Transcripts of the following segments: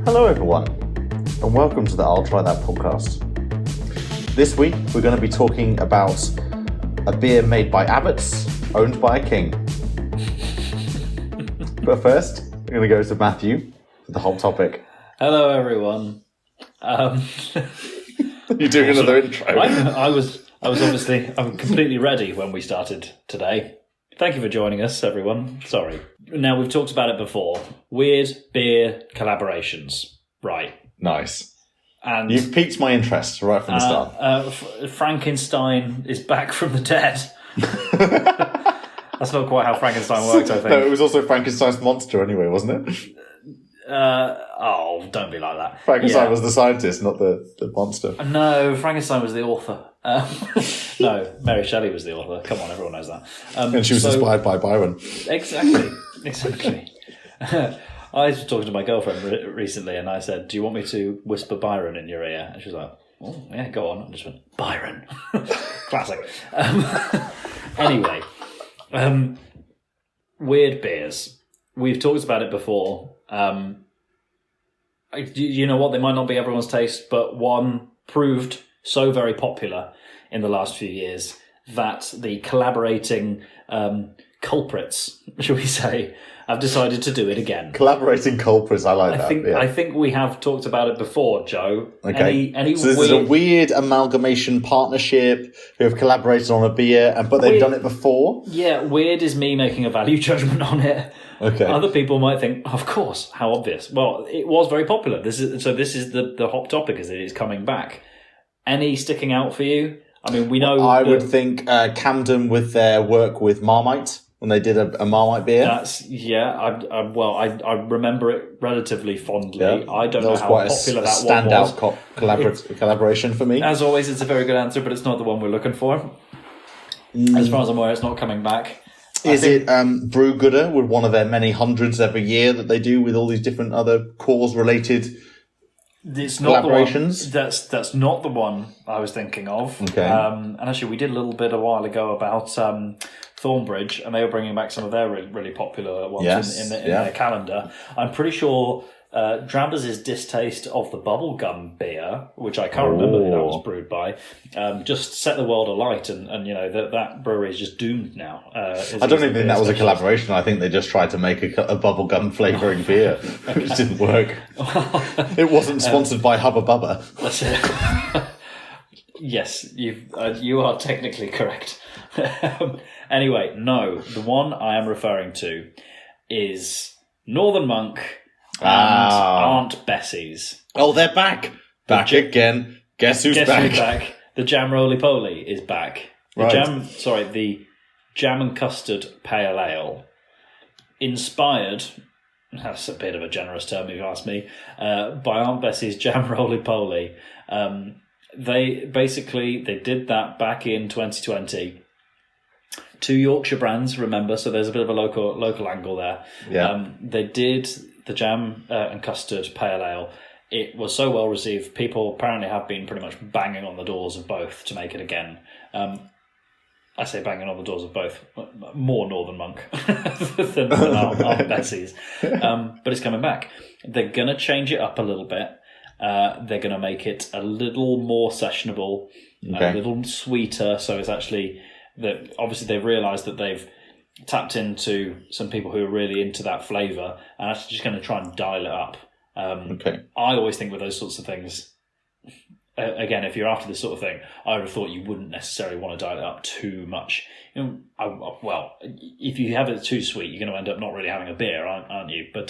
Hello everyone, and welcome to the I'll Try That podcast. This week we're going to be talking about a beer made by abbots, owned by a king. But first, we're going to go to Matthew for the whole topic. Hello everyone. You're doing another intro. I'm completely ready when we started today. Thank you for joining us, everyone. Sorry. Now, we've talked about it before. Weird beer collaborations. Right. Nice. And you've piqued my interest right from the start. Frankenstein is back from the dead. That's not quite how Frankenstein worked, I think. No, it was also Frankenstein's monster anyway, wasn't it? Don't be like that. Frankenstein was the scientist, not the monster. No, Frankenstein was the author. No, Mary Shelley was the author. Come on, everyone knows that. And she was inspired by Byron. Exactly. I was talking to my girlfriend recently and I said, do you want me to whisper Byron in your ear? And she was like, oh, yeah, go on. I just went, Byron. Classic. Anyway, weird beers. We've talked about it before. You know what? They might not be everyone's taste, but one proved so very popular in the last few years that the collaborating culprits, shall we say, have decided to do it again. Collaborating culprits, I like that. I think we have talked about it before, Joe. Okay. So this is a weird amalgamation partnership who have collaborated on a beer, but they've done it before? Yeah, weird is me making a value judgment on it. Okay. Other people might think, of course, how obvious. Well, it was very popular. This is the hot topic as it is coming back. Any sticking out for you? I mean, we know... I would think Camden with their work with Marmite, when they did a Marmite beer. I remember it relatively fondly. Yeah, I don't know how popular that one was. Standout collaboration for me. As always, it's a very good answer, but it's not the one we're looking for. As far as I'm aware, it's not coming back. Is it Brew Gooder with one of their many hundreds every year that they do with all these different other cause-related collaborations? That's not the one I was thinking of. Okay. And actually, we did a little bit a while ago about Thornbridge, and they were bringing back some of their really popular ones in their calendar. I'm pretty sure Drabbers' distaste of the bubblegum beer, which I can't remember who that was brewed by, just set the world alight, and you know that brewery is just doomed now. I don't even think that was a collaboration. I think they just tried to make a bubblegum flavouring beer, which didn't work. It wasn't sponsored by Hubba Bubba. That's it. Yes, you are technically correct. Anyway, no, the one I am referring to is Northern Monk and Aunt Bessie's. Oh, they're back. Back again. Guess who's back? The Jam Roly Poly is back. The Right. The Jam and Custard Pale Ale. Inspired, that's a bit of a generous term if you ask me, by Aunt Bessie's Jam Roly Poly. They did that back in 2020. 2 Yorkshire brands, remember, so there's a bit of a local angle there. Yeah. They did the Jam and Custard Pale Ale. It was so well received, people apparently have been pretty much banging on the doors of both to make it again. I say banging on the doors of both, more Northern Monk than Aunt Bessie's. But it's coming back. They're going to change it up a little bit. They're going to make it a little more sessionable, a little sweeter, so it's actually... obviously they've realised that they've tapped into some people who are really into that flavour and actually just going to try and dial it up. I always think with those sorts of things, again, if you're after this sort of thing, I would have thought you wouldn't necessarily want to dial it up too much. If you have it too sweet, you're going to end up not really having a beer, aren't you? But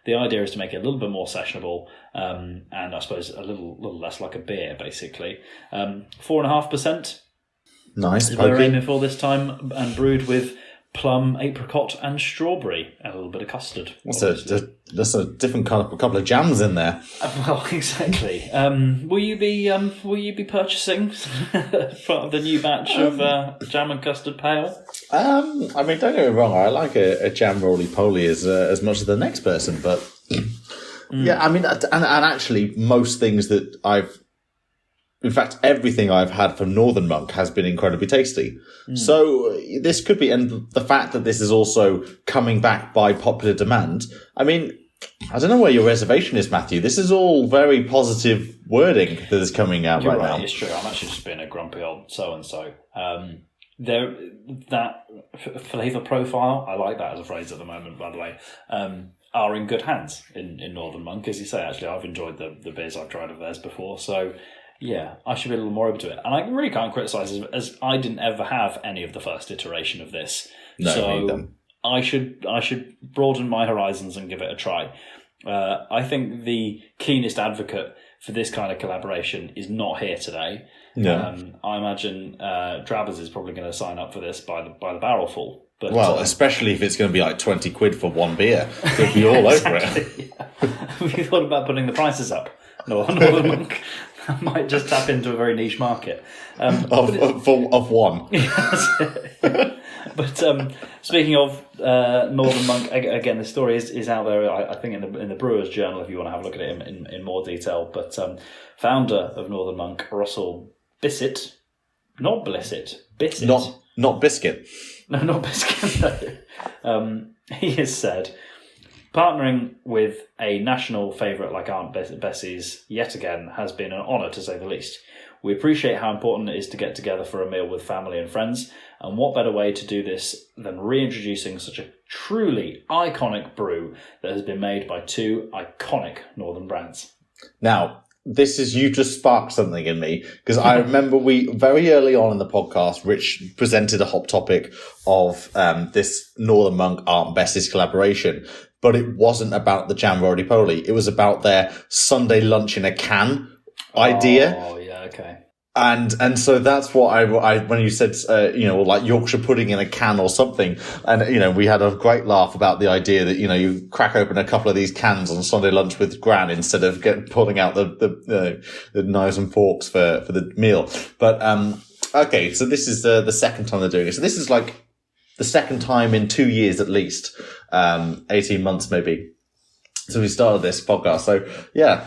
the idea is to make it a little bit more sessionable and I suppose a little less like a beer, basically. 4.5%. Nice. Is what we're aiming for this time, and brewed with plum, apricot, and strawberry, and a little bit of custard. That's a different couple of jams in there. Well, exactly. Will you be purchasing part of the new batch of jam and custard pale? I mean, don't get me wrong. I like a jam roly poly as much as the next person, but yeah, I mean, and actually, most things that in fact, everything I've had from Northern Monk has been incredibly tasty. So this could be, and the fact that this is also coming back by popular demand. I mean, I don't know where your reservation is, Matthew. This is all very positive wording that is coming out You're right now. It's true. I'm actually just being a grumpy old so-and-so. That flavour profile, I like that as a phrase at the moment, by the way, are in good hands in Northern Monk. As you say, actually, I've enjoyed the beers I've tried of theirs before. So, yeah, I should be a little more open to it. And I really can't criticise as I didn't ever have any of the first iteration of this. No, so I should broaden my horizons and give it a try. I think the keenest advocate for this kind of collaboration is not here today. No. I imagine Drabbers is probably going to sign up for this by the barrelful. But, well, especially if it's going to be like 20 quid for one beer. They'll be all over it. Yeah. Have you thought about putting the prices up? No, Northern Monk. That might just tap into a very niche market. Of one. But speaking of Northern Monk, again, the story is out there, I think, in the Brewers' Journal, if you want to have a look at it in more detail. But founder of Northern Monk, Russell Bissett, not Blissett, Bissett. Not Biscuit. No, not Biscuit. No. He has said, partnering with a national favourite like Aunt Bessie's yet again has been an honour, to say the least. We appreciate how important it is to get together for a meal with family and friends, and what better way to do this than reintroducing such a truly iconic brew that has been made by two iconic northern brands. Now, you just sparked something in me, because I remember we, very early on in the podcast, Rich presented a hot topic of this Northern Monk Aunt Bessie's collaboration, but it wasn't about the jam roly poly. It was about their Sunday lunch in a can idea. Oh, yeah, okay. And so that's what I when you said, like Yorkshire pudding in a can or something. And, we had a great laugh about the idea that, you crack open a couple of these cans on Sunday lunch with Gran instead of pulling out the knives and forks for the meal. But, okay. So this is the second time they're doing it. So this is like the second time in 2 years at least, 18 months maybe. So we started this podcast. So yeah,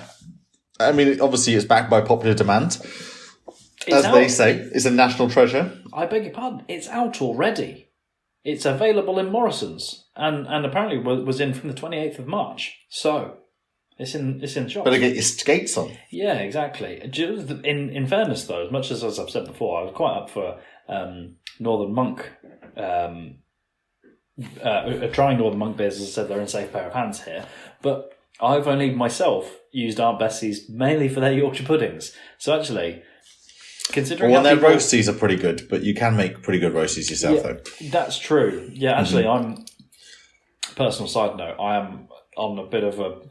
I mean, obviously it's backed by popular demand. They say, it's a national treasure. I beg your pardon. It's out already. It's available in Morrison's, and apparently was in from the 28th of March. So it's in shops. Better get your skates on. Yeah, exactly. In fairness, though, as much as I've said before, I was quite up for Northern Monk. Trying Northern Monk beers, as I said, they're in a safe pair of hands here. But I've only myself used Aunt Bessie's mainly for their Yorkshire puddings. So actually, considering their roasties are pretty good, but you can make pretty good roasties yourself, though. That's true. Yeah, actually, personal side note, I am on a bit of a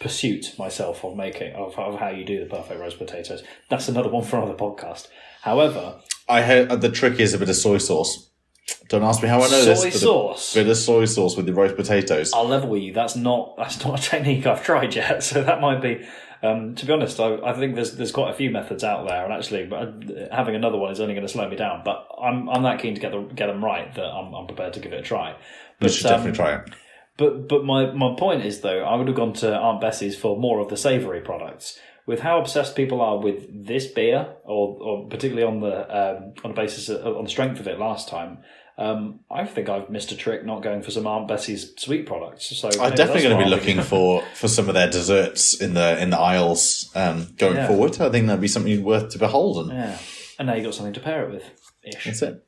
pursuit myself of how you do the perfect roast potatoes. That's another one for another podcast. However, I heard the trick is a bit of soy sauce. Don't ask me how I know this. Soy sauce. A bit of soy sauce with the roast potatoes. I'll level with you. That's not a technique I've tried yet. So that might be. To be honest, I think there's quite a few methods out there, and actually, having another one is only going to slow me down. But I'm that keen to get them right that I'm prepared to give it a try. But you should definitely try it. But my point is, though, I would have gone to Aunt Bessie's for more of the savoury products. With how obsessed people are with this beer, or particularly on the basis on the strength of it last time, I think I've missed a trick not going for some Aunt Bessie's sweet products. So I'm definitely going to be looking for some of their desserts in the aisles going forward. I think that'd be something worth to behold. Yeah, and now you've got something to pair it with. Ish. That's it.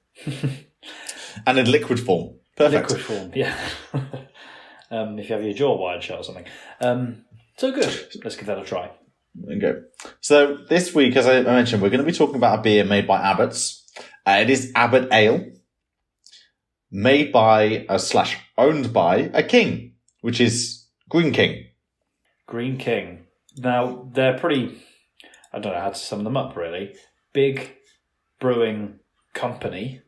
And in liquid form, perfect. Liquid form, yeah. If you have your jaw wired shut or something. So good. Let's give that a try. There you go. So this week, as I mentioned, we're going to be talking about a beer made by Abbott's. It is Abbot Ale, made by / owned by a king, which is Greene King. Greene King. Now, they're pretty, I don't know how to sum them up, really. Big brewing company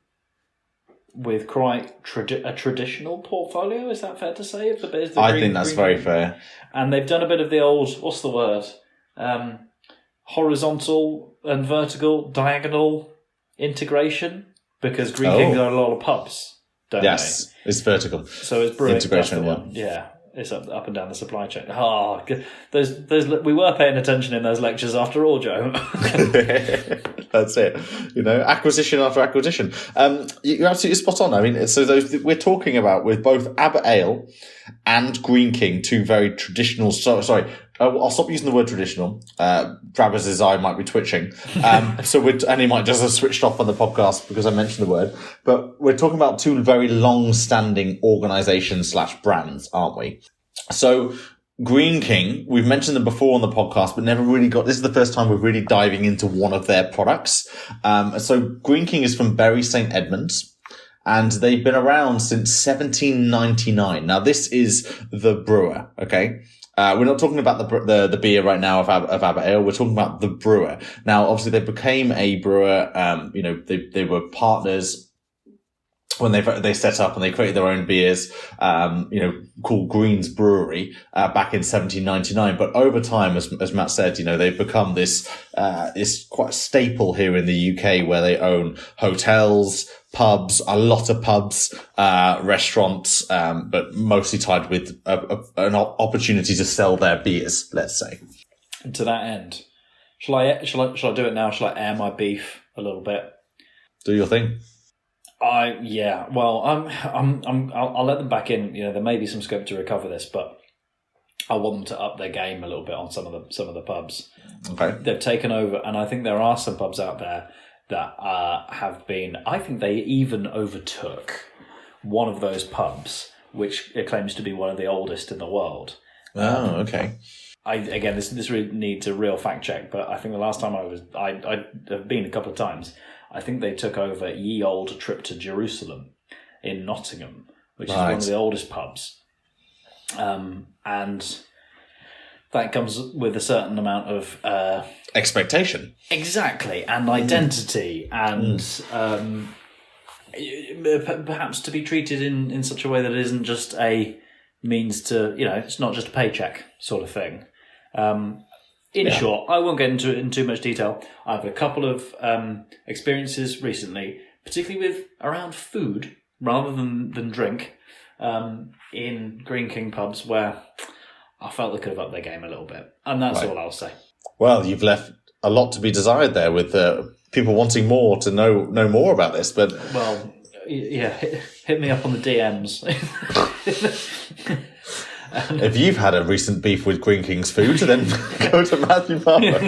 with quite a traditional portfolio, is that fair to say? I think that's very fair. And they've done a bit of the old, what's the word? Horizontal and vertical, diagonal integration, because Greene King got a lot of pubs, don't they? Yes, it's vertical. So it's brewing. Integration, that's the one. Yeah. It's up and down the supply chain. Oh, those we were paying attention in those lectures after all, Joe. That's it. Acquisition after acquisition. You're absolutely spot on. I mean, so those we're talking about with both Abbot Ale and Greene King, two very traditional. Sorry, I'll stop using the word traditional. Travis's eye might be twitching. And he might just have switched off on the podcast because I mentioned the word. But we're talking about two very long-standing organisations / brands, aren't we? So Greene King, we've mentioned them before on the podcast, but never really this is the first time we're really diving into one of their products. So Greene King is from Bury St Edmunds, and they've been around since 1799. Now, this is the brewer, okay? We're not talking about the beer right now of Abbot Ale. We're talking about the brewer. Now, obviously, they became a brewer. They were partners when they set up and they created their own beers, called Greene's Brewery, back in 1799. But over time, as Matt said, they've become this quite staple here in the UK where they own hotels, pubs, a lot of pubs, restaurants, but mostly tied with an opportunity to sell their beers, let's say. And to that end, shall I do it now? Shall I air my beef a little bit? Do your thing. Well, I'll let them back in. There may be some scope to recover this, but I want them to up their game a little bit on some of the pubs. Okay. They've taken over, and I think there are some pubs out there that have been. I think they even overtook one of those pubs, which claims to be one of the oldest in the world. Oh, okay. This really needs a real fact check, but I think the last time I've been a couple of times. I think they took over Ye Olde Trip to Jerusalem in Nottingham, which is one of the oldest pubs. And that comes with a certain amount of expectation. Exactly, and identity, and perhaps to be treated in such a way that it isn't just a means to, it's not just a paycheck sort of thing. In short, I won't get into it in too much detail. I have a couple of experiences recently, particularly with around food rather than drink, in Greene King pubs where I felt they could have upped their game a little bit. And that's all I'll say. Well, you've left a lot to be desired there with people wanting more to know more about this. But hit me up on the DMs. If you've had a recent beef with Greene King's food, then go to Matthew Palmer.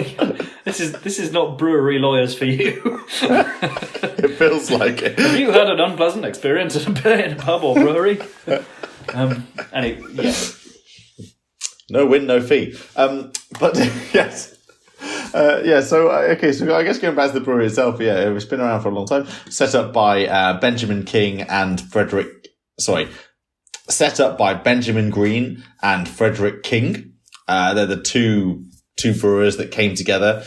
This is not brewery lawyers for you. It feels like it. Have you had an unpleasant experience in a pub or brewery? No win, no fee. But yes. So I guess going back to the brewery itself, it's been around for a long time. Set up by Benjamin King and Set up by Benjamin Greene and Frederick King. They're the two brewers that came together,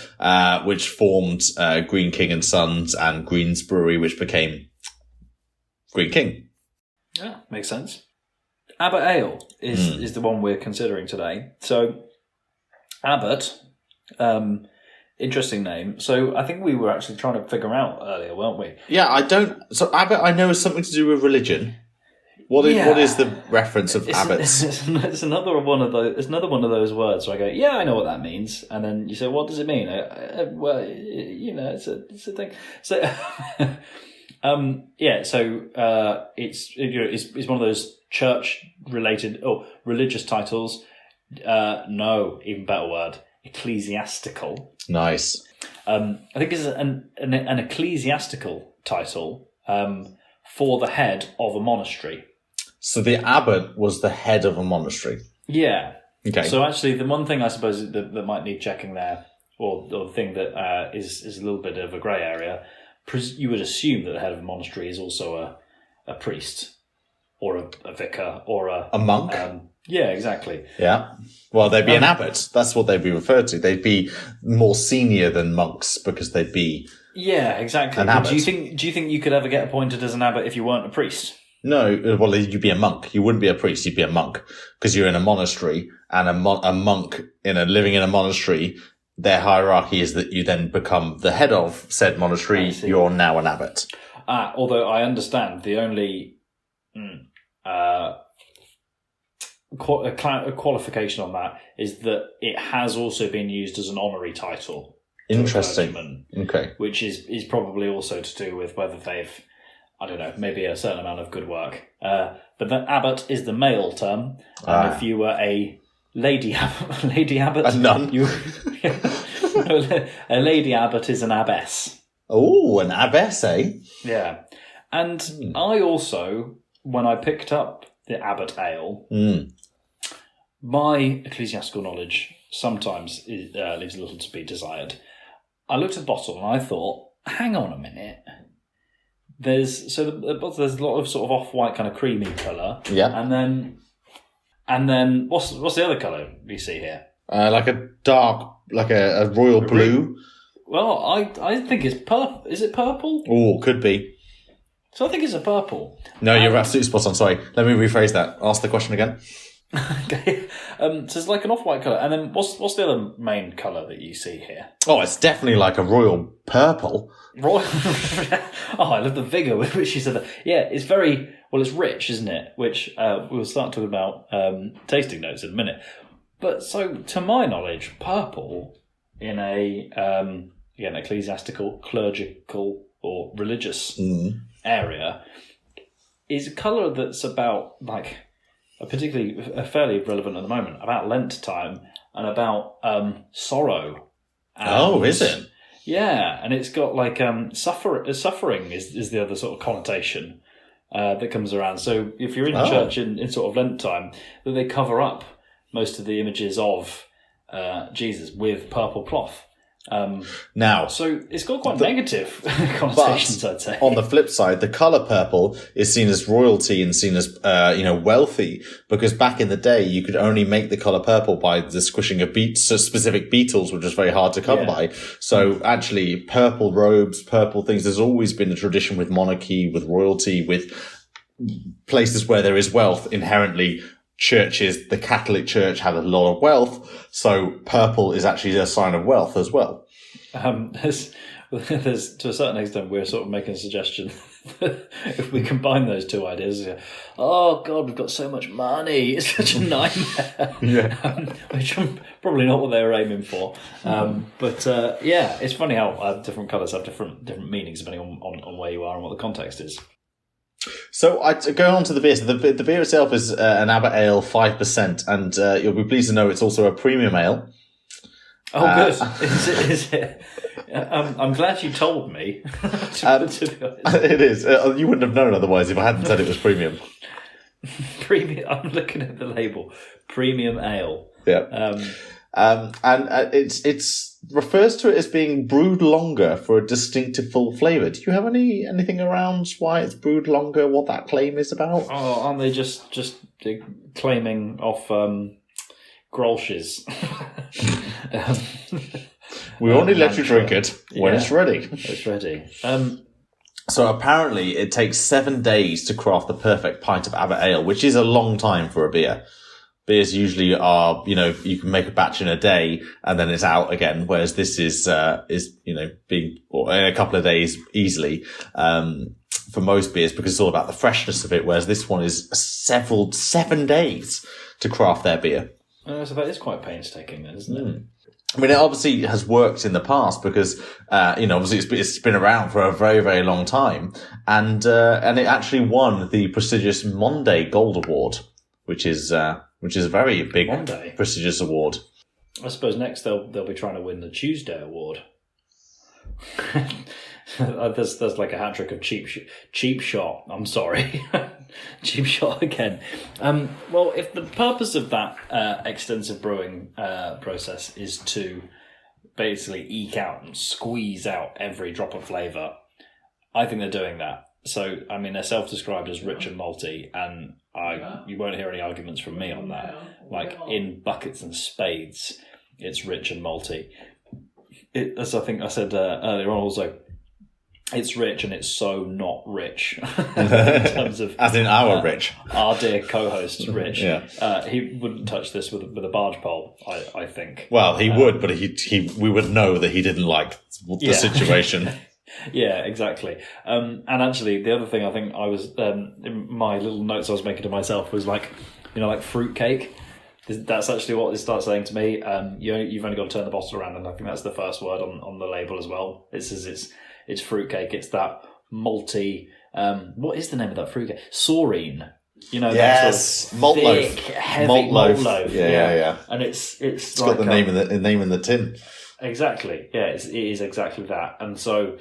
which formed Greene King and Sons and Greene's Brewery, which became Greene King. Yeah, makes sense. Abbot Ale is the one we're considering today. So, Abbot, interesting name. So, I think we were actually trying to figure out earlier, weren't we? Yeah, So, Abbot, I know, is something to do with religion. What is the reference of abbots? It's another one of those. It's another one of those words where I go, yeah, I know what that means, and then you say, what does it mean? It's a thing. So, it's one of those church-related religious titles. No, even better word, ecclesiastical. Nice. I think it's an ecclesiastical title for the head of a monastery. So the abbot was the head of a monastery. Yeah. Okay. So actually, the one thing I suppose that might need checking there, or the thing that is a little bit of a grey area, you would assume that the head of a monastery is also a priest, or a vicar, or a monk. Yeah, exactly. Yeah. Well, they'd be an abbot. That's what they'd be referred to. They'd be more senior than monks because they'd be. Yeah, exactly. An abbot. Do you think you could ever get appointed as an abbot if you weren't a priest? No, well, you'd be a monk. You wouldn't be a priest. You'd be a monk because you're in a monastery, and a monk living in a monastery. Their hierarchy is that you then become the head of said monastery. You're now an abbot. Although I understand the only a qualification on that is that it has also been used as an honorary title. Interesting. Okay. Which is probably also to do with whether they've, I don't know, maybe a certain amount of good work. But the abbot is the male term. And if you were a lady abbot... A nun? A lady abbot is an abbess. Oh, an abbess, eh? Yeah. And I also, when I picked up the Abbot Ale, my ecclesiastical knowledge sometimes leaves a little to be desired. I looked at the bottle and I thought, hang on a minute. There's a lot of sort of off-white kind of creamy colour. Yeah. And then what's the other colour you see here? Like a dark, like a royal blue. Well, I think it's purple. Is it purple? Oh, could be. So I think it's a purple. No, you're absolutely spot on. Sorry. Let me rephrase that. Ask the question again. Okay. So it's like an off-white colour. And then what's the other main colour that you see here? Oh, it's definitely like a royal purple. Royal. I love the vigour with which you said that. Yeah, it's very, well, it's rich, isn't it? Which we'll start talking about tasting notes in a minute. But so, to my knowledge, purple in a, again, ecclesiastical, clerical or religious area is a colour that's about, like, fairly relevant at the moment, about Lent time and about sorrow. And, is it? Yeah, and it's got like suffering is the other sort of connotation that comes around. So if you're in church in sort of Lent time, then they cover up most of the images of Jesus with purple cloth. Now, so it's got quite negative connotations, I'd say. On the flip side, the colour purple is seen as royalty and seen as wealthy, because back in the day you could only make the colour purple by the squishing of specific beetles, which was very hard to come by. So actually, purple robes, purple things. There's always been a tradition with monarchy, with royalty, with places where there is wealth inherently. Churches, the Catholic Church had a lot of wealth, so purple is actually a sign of wealth as well. There's to a certain extent, we're sort of making a suggestion that if we combine those two ideas, oh God, we've got so much money, it's such a nightmare. Which probably not what they were aiming for. But it's funny how different colours have different meanings depending on where you are and what the context is. So going on to the beer. So the beer itself is an Abbot Ale 5%, and you'll be pleased to know it's also a premium ale. Oh, good. Is it? I'm glad you told me. To be honest. It is. You wouldn't have known otherwise if I hadn't said it was premium. Premium. I'm looking at the label. Premium ale. Yeah. And it's refers to it as being brewed longer for a distinctive full flavour. Do you have anything around why it's brewed longer? What that claim is about? Oh, aren't they just claiming off Grolsch's? We only let you drink it when it's ready. It's ready. So apparently, it takes 7 days to craft the perfect pint of Abbot Ale, which is a long time for a beer. Beers usually are, you can make a batch in a day and then it's out again. Whereas this is being in a couple of days easily, for most beers, because it's all about the freshness of it. Whereas this one is 7 days to craft their beer. So that is quite painstaking then, isn't it? I mean, it obviously has worked in the past because, obviously it's been around for a very, very long time. And it actually won the prestigious Monday Gold Award, which is a very big, prestigious award. I suppose next they'll be trying to win the Tuesday Award. There's like a hat trick of cheap shot. I'm sorry, cheap shot again. Well, if the purpose of that extensive brewing process is to basically eke out and squeeze out every drop of flavour, I think they're doing that. So, I mean, they're self-described as rich and malty, and you won't hear any arguments from me on that. Like, in buckets and spades, it's rich and malty. As I think I said earlier on also, it's rich and it's so not rich. In terms of... As in our Rich. Our dear co-host, Rich. Yeah. He wouldn't touch this with a barge pole, I think. Well, he would, but we would know that he didn't like the situation. Yeah, exactly. And actually, the other thing I think I was, in my little notes I was making to myself was like, like fruitcake. That's actually what it starts saying to me. You've only got to turn the bottle around, and I think that's the first word on the label as well. It says it's fruitcake. It's that malty. What is the name of that fruitcake? Saurine. Yes, sort of malt thick, loaf. Heavy Malt loaf. Yeah. And it's like got the name in the tin. Exactly. Yeah, it is exactly that. And so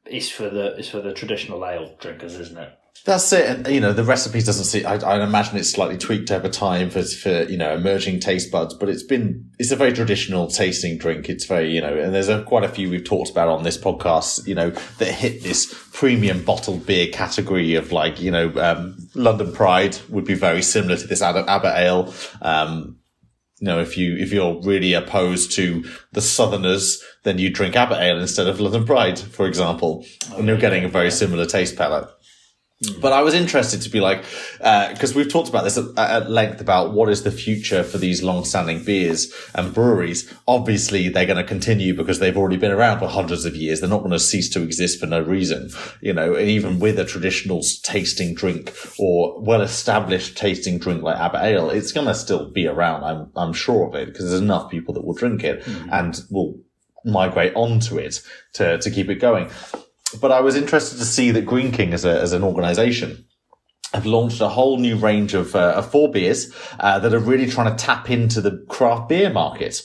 it's for the traditional ale drinkers, isn't it? That's it. And, the recipe doesn't see, I imagine it's slightly tweaked over time for emerging taste buds, but it's a very traditional tasting drink. It's very, and there's quite a few we've talked about on this podcast, that hit this premium bottled beer category of London Pride would be very similar to this Abbot Ale. If you're really opposed to the Southerners, then you drink Abbot Ale instead of London Pride, for example, and you're getting a very similar taste palette. But I was interested to be because we've talked about this at length about what is the future for these long-standing beers and breweries. Obviously, they're going to continue because they've already been around for hundreds of years. They're not going to cease to exist for no reason, and even with a traditional tasting drink or well-established tasting drink like Abbot Ale, it's going to still be around. I'm sure of it, because there's enough people that will drink it and will migrate onto it to keep it going. But I was interested to see that Greene King as an organisation have launched a whole new range of 4 beers that are really trying to tap into the craft beer market.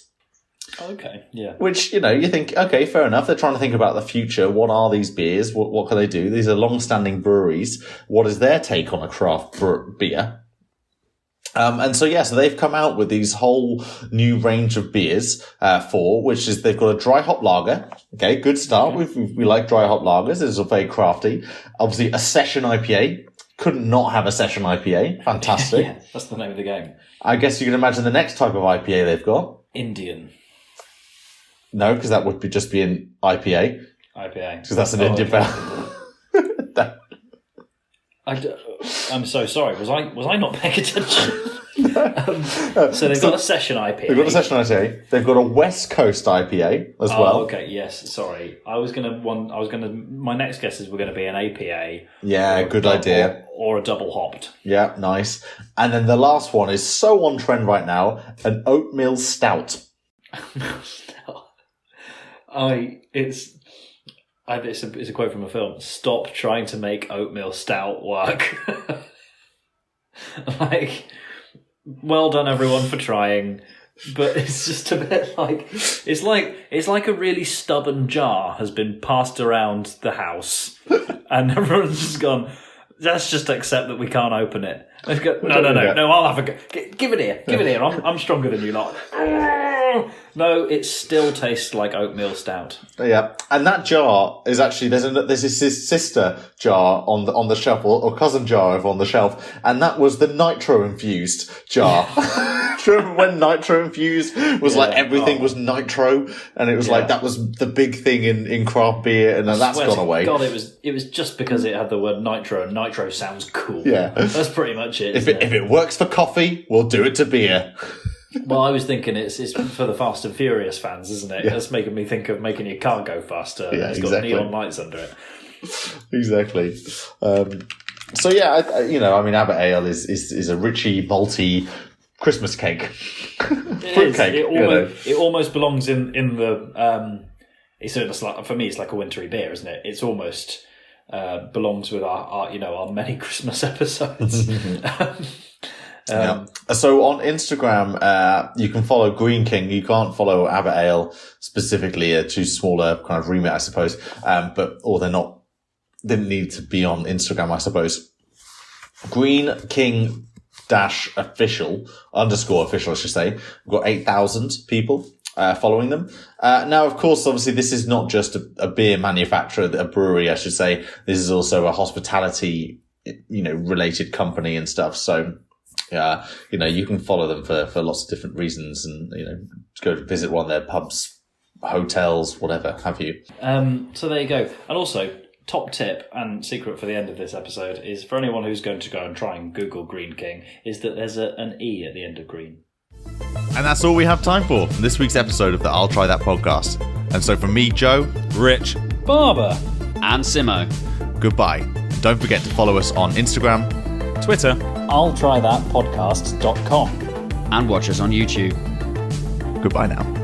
Okay, yeah. Which, you think, okay, fair enough. They're trying to think about the future. What are these beers? What can they do? These are long-standing breweries. What is their take on a craft beer? So they've come out with these whole new range of beers, which is they've got a dry hop lager. Okay, good start. Okay. We like dry hop lagers. It's very crafty. Obviously, a session IPA. Couldn't not have a session IPA. Fantastic. Yeah, that's the name of the game. I guess you can imagine the next type of IPA they've got. Indian. No, because that would just be an IPA. IPA. Because that's an Indian beer. I'm so sorry. Was I not paying attention? So they've got a session IPA. They've got a session IPA. They've got a West Coast IPA as well. Okay. Yes. Sorry. My next guesses were going to be an APA. Yeah. Good idea. Or a double hopped. Yeah. Nice. And then the last one is so on trend right now: an oatmeal stout. It's a quote from a film. Stop trying to make oatmeal stout work. Well done everyone for trying, but it's just a bit it's like a really stubborn jar has been passed around the house, and everyone's just gone, let's just accept that we can't open it. No, I'll have a go. Give it here. I'm stronger than you lot. No, it still tastes like oatmeal stout. Yeah, and that jar is actually there's his sister jar on the shelf or cousin jar over on the shelf, and that was the nitro infused jar. Do you remember when nitro infused was everything was nitro, and it was that was the big thing in craft beer, and then that's gone away. God, it was just because it had the word nitro, and nitro sounds cool. Yeah, that's pretty much it. If it works for coffee, we'll do it to beer. Well, I was thinking it's for the Fast and Furious fans, isn't it? Yeah. That's making me think of making your car go faster. Yeah, it's got neon lights under it. Exactly. Abbot Ale is a richy, malty Christmas cake. Fruit cake. It almost belongs in the. For me, it's like a wintry beer, isn't it? It's almost belongs with our many Christmas episodes. So on Instagram, you can follow Greene King. You can't follow Abbot Ale specifically, too smaller kind of remit, I suppose. Didn't need to be on Instagram, I suppose. Greene King _official, I should say. We've got 8,000 people following them. Now, of course, obviously, this is not just a beer manufacturer, a brewery, I should say. This is also a hospitality, related company and stuff. So, you can follow them for lots of different reasons and, go to visit one of their pubs, hotels, whatever have you. So there you go. And also, top tip and secret for the end of this episode is for anyone who's going to go and try and Google Greene King is that there's an E at the end of Green. And that's all we have time for this week's episode of the I'll Try That podcast. And so from me, Joe, Rich, Barbara, and Simo, goodbye. Don't forget to follow us on Instagram, Twitter, I'llTryThatPodcast.com. And watch us on YouTube. Goodbye now.